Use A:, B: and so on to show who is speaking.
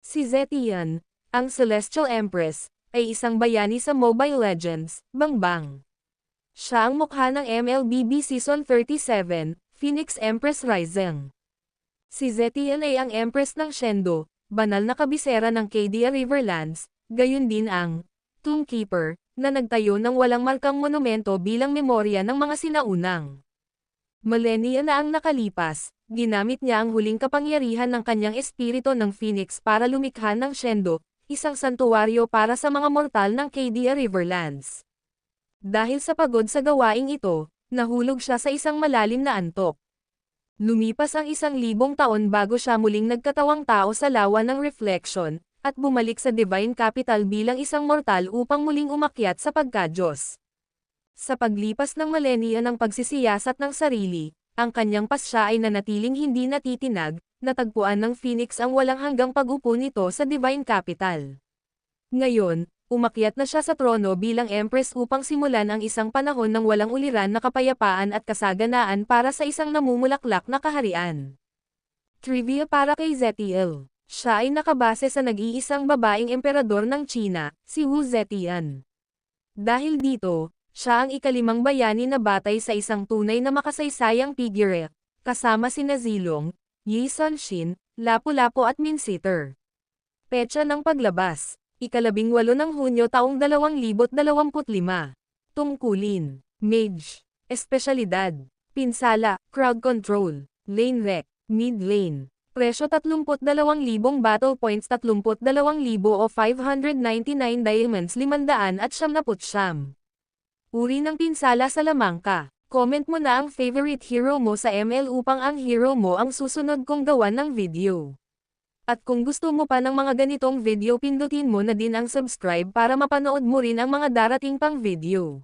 A: Si Zetian, ang Celestial Empress, ay isang bayani sa Mobile Legends, Bangbang. Siya ang mukha ng MLBB Season 37, Phoenix Empress Rising. Si Zetian ay ang Empress ng Shendo, banal na kabisera ng Cadia Riverlands, gayon din ang Tomb Keeper, na nagtayo ng walang markang monumento bilang memorya ng mga sinaunang. Millennia na ang nakalipas, ginamit niya ang huling kapangyarihan ng kanyang espiritu ng Phoenix para lumikha ng Shendo, isang santuwaryo para sa mga mortal ng Cadia Riverlands. Dahil sa pagod sa gawaing ito, nahulog siya sa isang malalim na antok. Lumipas ang 1,000 taon bago siya muling nagkatawang tao sa lawa ng Reflection, at bumalik sa Divine Capital bilang isang mortal upang muling umakyat sa pagka-Diyos. Sa paglipas ng millennia ng pagsisiyasat ng sarili, ang kanyang pasya ay nanatiling hindi natitinag, natagpuan ng Phoenix ang walang hanggang pag-upo nito sa Divine Capital. Ngayon, umakyat na siya sa trono bilang Empress upang simulan ang isang panahon ng walang uliran na kapayapaan at kasaganaan para sa isang namumulaklak na kaharian. Trivia para kay Zetiel. Siya ay nakabase sa nag-iisang babaeng emperador ng China, si Wu Zetian. Dahil dito, siya ang ikalimang bayani na batay sa isang tunay na makasaysayang figure, kasama sina Zilong, Yi Sunshin, Lapu-Lapu at Minsitter. Petsa ng paglabas, 18 ng Hunyo taong 2025. Tungkulin, Mage, Espesyalidad, Pinsala, Crowd Control, Lane Rec, Mid Lane. Presyo 32,000 battle points 32,000 o 599 diamonds 599. Uri ng pinsala sa lamangka. Comment mo na ang favorite hero mo sa ML upang ang hero mo ang susunod kong gawan ng video. At kung gusto mo pa ng mga ganitong video pindutin mo na din ang subscribe para mapanood mo rin ang mga darating pang video.